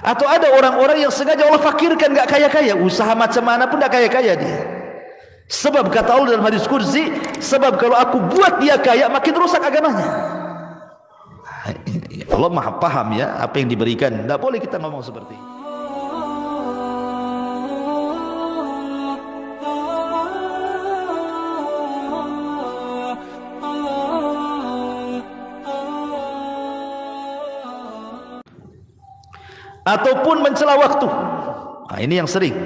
Atau ada orang-orang yang sengaja Allah fakirkan, enggak kaya-kaya, usaha macam mana pun enggak kaya-kaya dia. Sebab kata Allah dalam hadis kursi, sebab kalau aku buat dia kaya makin rusak agamanya. Allah Maha paham ya apa yang diberikan. Enggak boleh kita ngomong seperti ini. Ataupun mencela waktu. Nah, ini yang sering.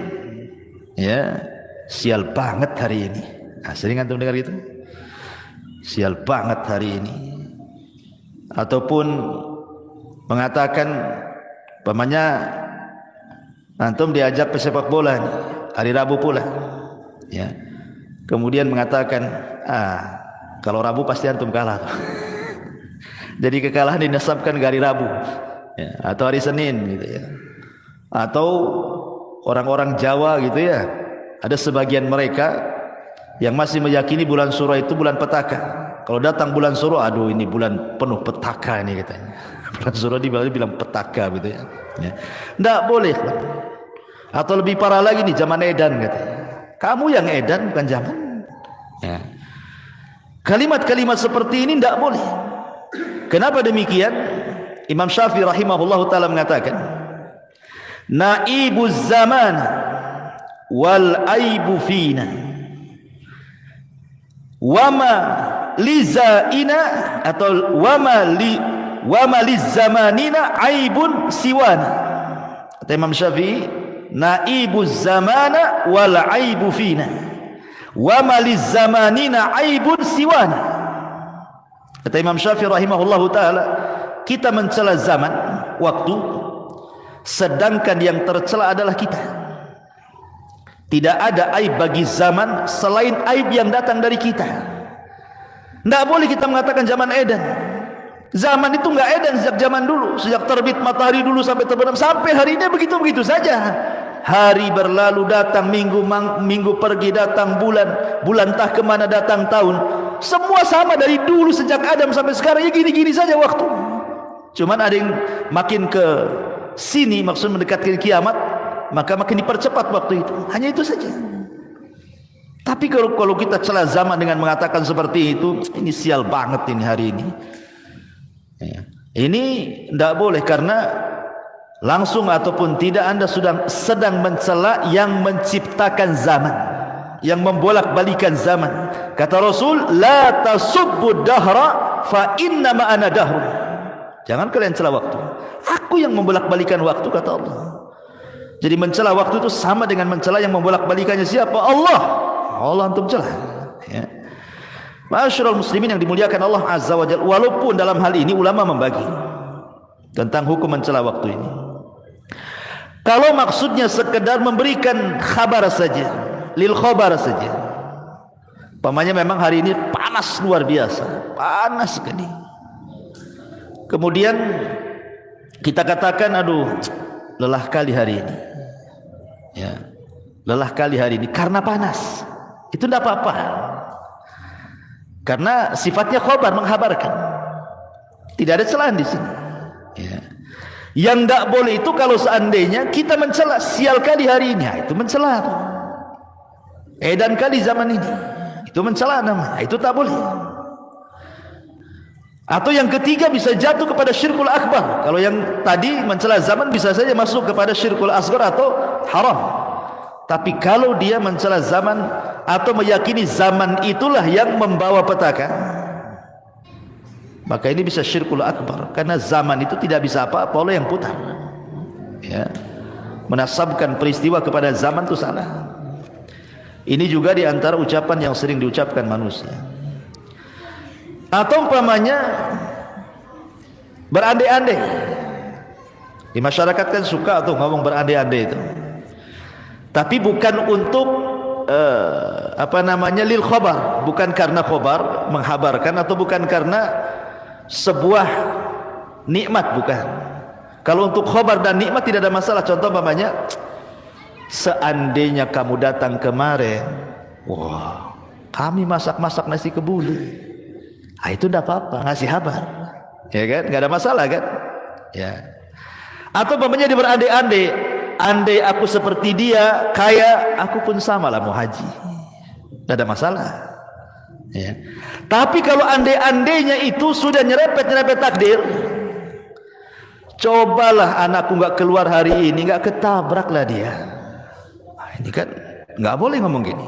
Ya, sial banget hari ini. Nah, sering antum dengar gitu? Sial banget hari ini. Ataupun mengatakan pamannya antum diajak pesepak bola nih, hari Rabu pula. Ya. Kemudian mengatakan, kalau Rabu pasti antum kalah. Jadi kekalahan dinasabkan ke hari Rabu. Ya, atau hari Senin gitu ya. Atau orang-orang Jawa gitu ya, ada sebagian mereka yang masih meyakini bulan Suro itu bulan petaka. Kalau datang bulan Suro, aduh ini bulan penuh petaka ini katanya. Bulan Suro dibilang petaka gitu ya. Tidak boleh. Atau lebih parah lagi nih, zaman edan katanya. Kamu yang edan bukan zaman. Ya. Kalimat-kalimat seperti ini tidak boleh. Kenapa demikian? Imam Syafi'i rahimahullahu ta'ala mengatakan, naibuz zaman wal aibu fina wama lizaina atau wama lizamanina aibun siwana. Kata Imam Syafi'i, naibuz zamana wal aibu fina wama lizamanina aibun siwana. Kata Imam Syafi'i rahimahullahu ta'ala, kita mencela zaman, waktu, sedangkan yang tercela adalah kita. Tidak ada aib bagi zaman selain aib yang datang dari kita. Tidak boleh kita mengatakan zaman edan. Zaman itu enggak edan sejak zaman dulu, sejak terbit matahari dulu sampai terbenam, sampai hari ini begitu-begitu saja. Hari berlalu datang minggu pergi datang bulan entah kemana datang tahun. Semua sama dari dulu sejak Adam sampai sekarang, ya gini-gini saja waktu. Cuman ada yang makin ke sini maksud mendekatkan kiamat, maka makin dipercepat waktu itu. Hanya itu saja. Tapi kalau kita celah zaman dengan mengatakan seperti itu, ini sial banget ini hari ini. Ya. Ini tidak boleh, karena langsung ataupun tidak Anda sedang mencela yang menciptakan zaman, yang membolak-balikan zaman. Kata Rasul, la tasubbu dahra fa inna ma ana dahrun. Jangan kalian celah waktu. Aku yang membolak-balikan waktu, kata Allah. Jadi mencela waktu itu sama dengan mencela yang membolak-balikannya siapa? Allah. Allah antum celah. Ya. Ma'asyiral muslimin yang dimuliakan Allah Azza wa Jalla. Walaupun dalam hal ini ulama membagi tentang hukum mencela waktu ini. Kalau maksudnya sekedar memberikan kabar saja, lil khabar saja. Pamannya memang hari ini panas luar biasa, panas sekali. Kemudian kita katakan, aduh, lelah kali hari ini. Ya, lelah kali hari ini karena panas. Itu tidak apa-apa. Karena sifatnya khabar, menghabarkan. Tidak ada celaan di sini. Ya. Yang tidak boleh itu kalau seandainya kita mencela, sial kali hari ini, itu mencela. Edan kali zaman ini, itu mencela namanya. Itu tak boleh. Atau yang ketiga bisa jatuh kepada syirkul akbar. Kalau yang tadi mencela zaman bisa saja masuk kepada syirkul asghar atau haram. Tapi kalau dia mencela zaman atau meyakini zaman itulah yang membawa petaka, maka ini bisa syirkul akbar. Karena zaman itu tidak bisa apa-apa oleh yang putar. Ya. Menasabkan peristiwa kepada zaman itu salah. Ini juga di antara ucapan yang sering diucapkan manusia. Atau umpamanya berandai-andai. Di masyarakat kan suka tuh ngomong berandai-andai itu. Tapi bukan untuk lil khabar, bukan karena khabar menghabarkan, atau bukan karena sebuah nikmat, bukan. Kalau untuk khabar dan nikmat tidak ada masalah. Contoh umpamanya, seandainya kamu datang kemarin, wah, kami masak-masak nasi kebuli. Itu tidak apa-apa, ngasih kabar, ya kan? Nggak ada masalah kan? Ya. Atau umpamanya dia berandai-andai, andai aku seperti dia, kaya, aku pun samalah mau haji. Tidak ada masalah. Ya. Tapi kalau andai-andainya itu sudah nyerepet takdir, cobalah anakku nggak keluar hari ini, nggak ketabraklah dia. Nah, ini kan nggak boleh ngomong gini.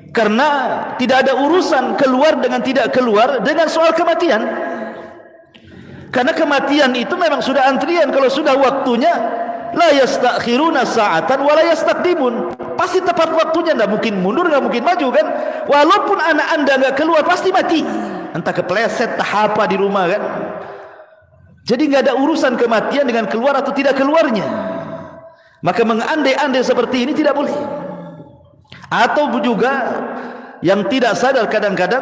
Karena tidak ada urusan keluar dengan tidak keluar dengan soal kematian. Karena kematian itu memang sudah antrian. Kalau sudah waktunya, la yastakhiruna sa'atan wa la yastaqdimun. Pasti tepat waktunya, enggak mungkin mundur, enggak mungkin maju kan. Walaupun anak Anda enggak keluar, pasti mati. Entah kepleset, entah apa di rumah kan. Jadi enggak ada urusan kematian dengan keluar atau tidak keluarnya. Maka mengandai-andai seperti ini tidak boleh. Atau juga yang tidak sadar kadang-kadang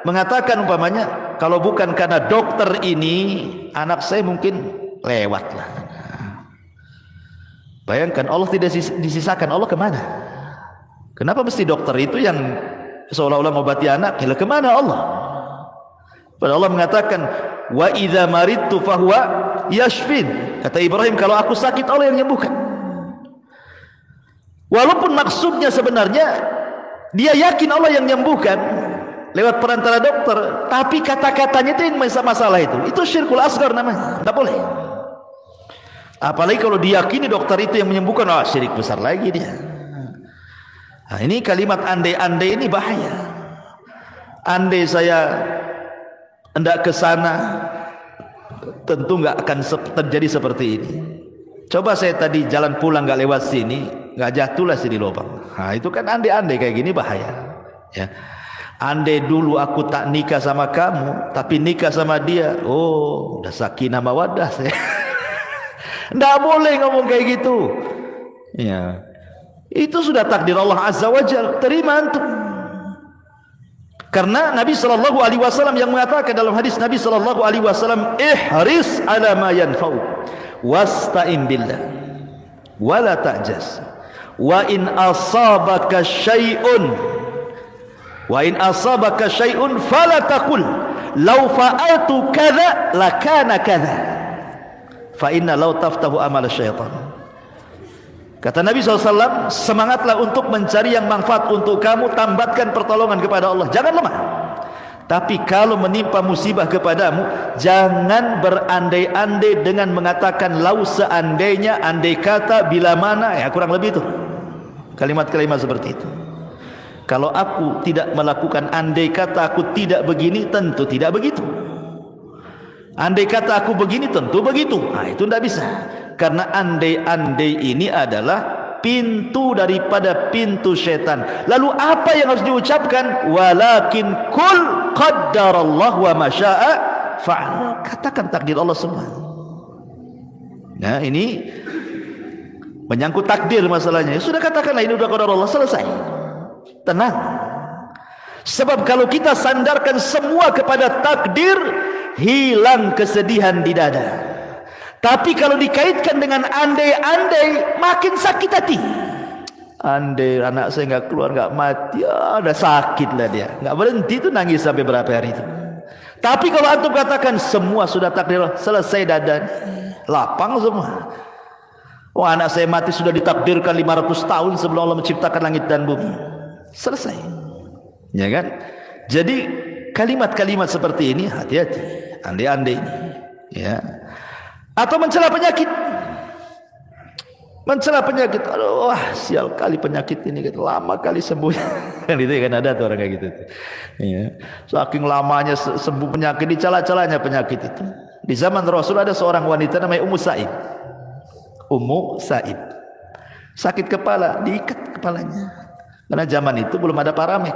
mengatakan umpamanya, kalau bukan karena dokter ini, anak saya mungkin lewat lah. Bayangkan Allah tidak disisakan, Allah kemana? Kenapa mesti dokter itu yang seolah-olah mengobati anak? Kira kemana Allah? Padahal Allah mengatakan, wa idza maridtu fahuwa yashfin. Kata Ibrahim, kalau aku sakit Allah yang menyembuhkan. Walaupun maksudnya sebenarnya dia yakin Allah yang menyembuhkan lewat perantara dokter, tapi kata-katanya itu yang masalah itu syirkul asghar namanya, tidak boleh. Apalagi kalau diyakini dokter itu yang menyembuhkan, syirik besar lagi dia. Nah, ini kalimat andai-andai ini bahaya. Andai saya hendak ke sana, tentu nggak akan terjadi seperti ini. Coba saya tadi jalan pulang nggak lewat sini, nggak jatuhlah sini lubang. Nah, itu kan andai-andai kayak gini bahaya. Ya. Andai dulu aku tak nikah sama kamu, tapi nikah sama dia, udah sakinah mawaddah saya. Nggak boleh ngomong kayak gitu. Ya, itu sudah takdir Allah Azza wa Jalla. Terima antum. Karena Nabi Shallallahu Alaihi Wasallam yang mengatakan dalam hadis Nabi Shallallahu Alaihi Wasallam, ihris ala ma yanfa'u, wasta'in billah, wala ta'jaz, wa in asabaka syai'un, wa in asabaka syai'un fala taqul law fa'altu kadza lakana kadza fa inna law taftahu amal syaitan. Kata Nabi SAW, semangatlah untuk mencari yang manfaat untuk kamu, tambatkan pertolongan kepada Allah, jangan lemah. Tapi kalau menimpa musibah kepadamu, jangan berandai-andai dengan mengatakan lau seandainya, andai kata, bila mana, ya kurang lebih itu kalimat-kalimat seperti itu. Kalau aku tidak melakukan andai kata aku tidak begini, tentu tidak begitu. Andai kata aku begini, tentu begitu. Nah, itu tidak bisa. Karena andai-andai ini adalah pintu daripada pintu setan. Lalu apa yang harus diucapkan? Walakin kul qaddarallahu wa masya'a fa'al. Katakan takdir Allah semua. Nah, ini menyangkut takdir masalahnya. Sudah katakanlah ini sudah qadar Allah, selesai. Tenang. Sebab kalau kita sandarkan semua kepada takdir, hilang kesedihan di dada. Tapi kalau dikaitkan dengan andai-andai, makin sakit hati. Andai anak saya nggak keluar, nggak mati, udah sakit lah dia. Nggak berhenti itu nangis sampai berapa hari itu. Tapi kalau antum katakan semua sudah takdir, selesai dada, lapang semua. Oh, anak saya mati sudah ditakdirkan 500 tahun sebelum Allah menciptakan langit dan bumi. Selesai. Ya kan? Jadi kalimat-kalimat seperti ini hati-hati. Andai-andai ini. Ya. Atau mencela penyakit. Mencela penyakit. Aduh, wah, sial kali penyakit ini, lama kali sembuh. Kan itu kan ada tuh orang kayak gitu. Ya. Saking lamanya sembuh penyakit, dicela-celanya penyakit itu. Di zaman Rasul ada seorang wanita namanya Ummu Sa'id. Ummu Sa'id. Sakit kepala, diikat kepalanya. Karena zaman itu belum ada paramek.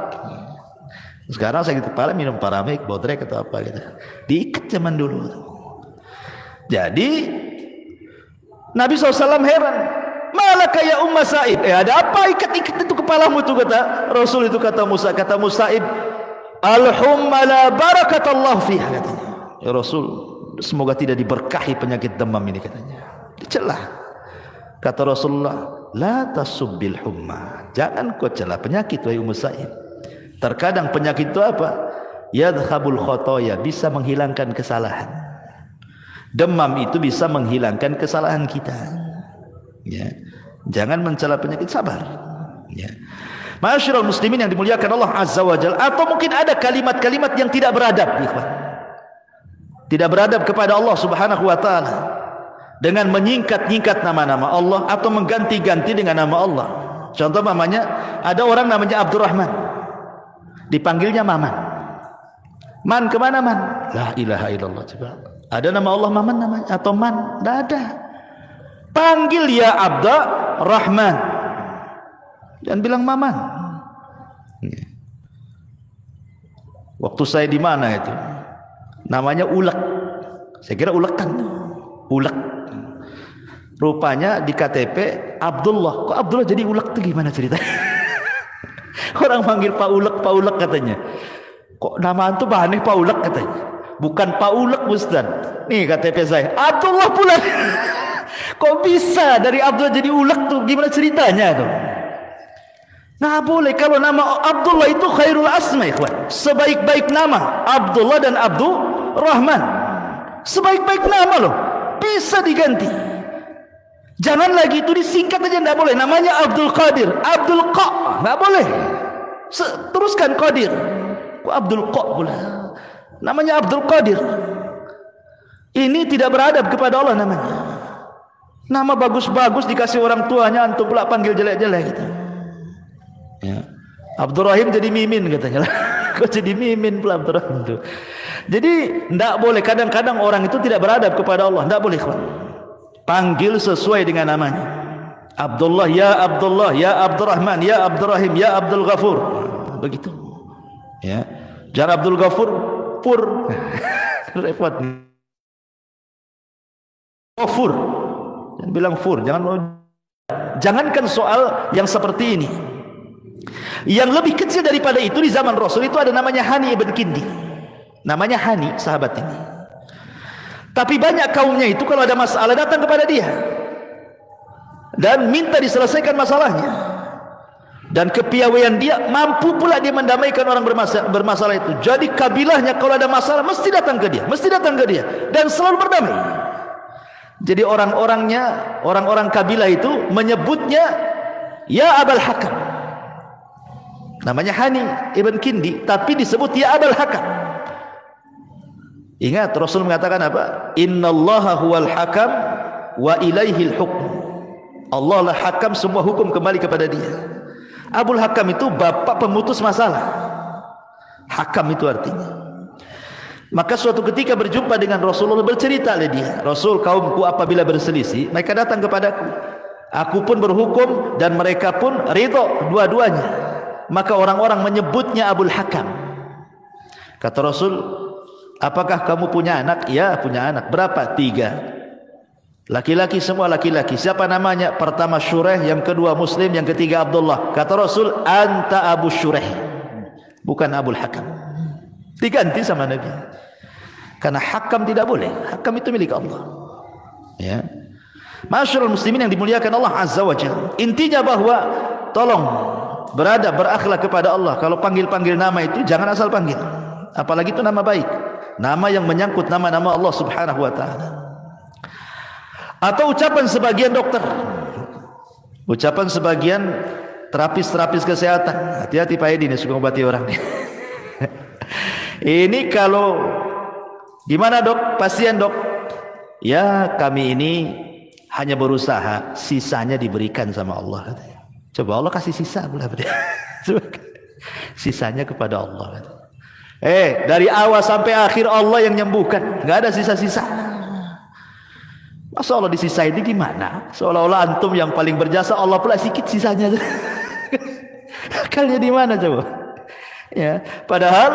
Sekarang sakit kepala minum paramek, bodrek atau apa gitu. Diikat zaman dulu. Jadi Nabi SAW heran, malaka ya Ummu Sa'id, ada apa ikat-ikat itu kepalamu itu, kata Rasul itu, kata Musa'ib, al-humma la barakatallahu fiha, katanya. Ya Rasul, semoga tidak diberkahi penyakit demam ini, katanya. Dicelah. Kata Rasulullah, la tasubbil humma, jangan kau celah penyakit wahai Ummu Sa'id. Terkadang penyakit itu apa? Yadhabul khotoya, bisa menghilangkan kesalahan. Demam itu bisa menghilangkan kesalahan kita. Ya. Jangan mencela penyakit, sabar. Ya. Ma'asyiral muslimin yang dimuliakan Allah Azza wa Jalla. Atau mungkin ada kalimat-kalimat yang tidak beradab, ikhwan. Tidak beradab kepada Allah Subhanahu wa taala dengan menyingkat-nyingkat nama-nama Allah atau mengganti-ganti dengan nama Allah. Contoh namanya, ada orang namanya Abdurrahman, dipanggilnya Maman. Man kemana man? La ilaha illallah. Coba. Ada nama Allah Maman namanya atau Man? Tidak ada. Panggil ya Abdurrahman, jangan bilang Maman. Waktu saya di mana itu, namanya Ulek. Saya kira ulekan. Ulek. Rupanya di KTP Abdullah. Kok Abdullah jadi Ulek itu gimana ceritanya? Orang panggil Pak Ulek katanya. Kok nama itu aneh, Pak Ulek katanya. Bukan Pak Ulek Ustaz. Nih KTP saya Abdullah pula. Kok bisa dari Abdullah jadi Ulek tuh? Gimana ceritanya tuh? Nah boleh, kalau nama Abdullah itu khairul asma, ikhwan. Sebaik-baik nama Abdullah dan Abdurrahman. Sebaik-baik nama loh. Bisa diganti. Jangan lagi itu disingkat aja, tidak boleh. Namanya Abdul Qadir, Abdul Qa, tidak boleh. Teruskan Qadir. Kok Abdul Qa pula? Namanya Abdul Qadir. Ini tidak beradab kepada Allah namanya. Nama bagus-bagus dikasih orang tuanya, antum pula panggil jelek-jelek gitu. Ya. Abdurrahim jadi Mimin katanya. Kok jadi Mimin pula Abdurrahim itu? Jadi tidak boleh. Kadang-kadang orang itu tidak beradab kepada Allah. Tidak boleh, kawan. Panggil sesuai dengan namanya. Abdullah, ya Abdurrahman, ya Abdurrahim, ya Abdul Ghafur. Begitu. Ya. Jangan Abdul Ghafur Pur. Repot. Ghafur. Jangan bilang Fur, jangankan soal yang seperti ini. Yang lebih kecil daripada itu di zaman Rasul itu ada namanya Hani ibn Kindi. Namanya Hani, sahabat ini. Tapi banyak kaumnya itu kalau ada masalah datang kepada dia dan minta diselesaikan masalahnya. Dan kepiawaian dia mampu pula dia mendamaikan orang bermasalah itu. Jadi kabilahnya kalau ada masalah mesti datang ke dia, dan selalu berdamai. Jadi orang-orang kabilah itu menyebutnya ya Abul Hakam. Namanya Hani ibn Kindi, tapi disebut ya Abul Hakam. Ingat Rasul mengatakan apa? Innallaha huwal hakam wa ilaihil hukm. Allah lah hakam, semua hukum kembali kepada dia. Abul Hakam itu bapak pemutus masalah. Hakam itu artinya. Maka suatu ketika berjumpa dengan Rasulullah, bercerita oleh dia, Rasul, kaumku apabila berselisih mereka datang kepadaku, aku pun berhukum dan mereka pun ridho dua-duanya. Maka orang-orang menyebutnya Abul Hakam. Kata Rasul, apakah kamu punya anak? Ya, punya anak. Berapa? 3. Laki-laki, semua laki-laki. Siapa namanya? Pertama Syureh, yang kedua Muslim, yang ketiga Abdullah. Kata Rasul, anta Abu Syureh, bukan Abul Hakam. Diganti sama Nabi. Karena hakam tidak boleh. Hakam itu milik Allah. Ya. Masyarul muslimin yang dimuliakan Allah Azza wa Jalla. Intinya bahwa tolong beradab, berakhlak kepada Allah. Kalau panggil-panggil nama itu jangan asal panggil. Apalagi itu nama baik. Nama yang menyangkut nama-nama Allah Subhanahu wa taala. Atau ucapan sebagian dokter. Ucapan sebagian terapis kesehatan. Hati-hati Pak Edi, suka mengobati orang nih. Ini kalau gimana dok, pasien dok? Ya kami ini hanya berusaha, sisanya diberikan sama Allah. Coba Allah kasih sisa pula. Sisanya kepada Allah. Dari awal sampai akhir Allah yang nyembuhkan, nggak ada sisa-sisa. Masa Allah disisain ini gimana? Seolah-olah antum yang paling berjasa, Allah pula sedikit sisanya. Akalnya di mana coba? Ya, padahal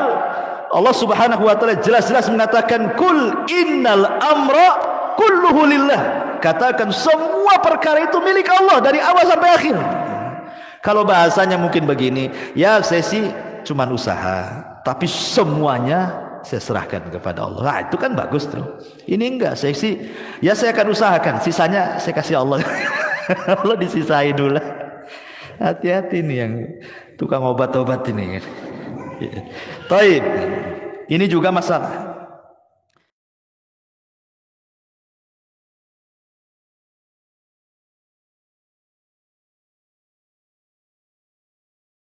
Allah Subhanahu wa taala jelas-jelas mengatakan kul innal amra kulluhu lillah. Katakan semua perkara itu milik Allah dari awal sampai akhir. Kalau bahasanya mungkin begini, ya saya sih cuma usaha, tapi semuanya saya serahkan kepada Allah. Nah, itu kan bagus tuh. Ini enggak, saya sih ya saya akan usahakan, sisanya saya kasih Allah. Allah disisain dulu. Hati-hati nih yang tukang obat-obat ini. Taib. Ini juga masalah.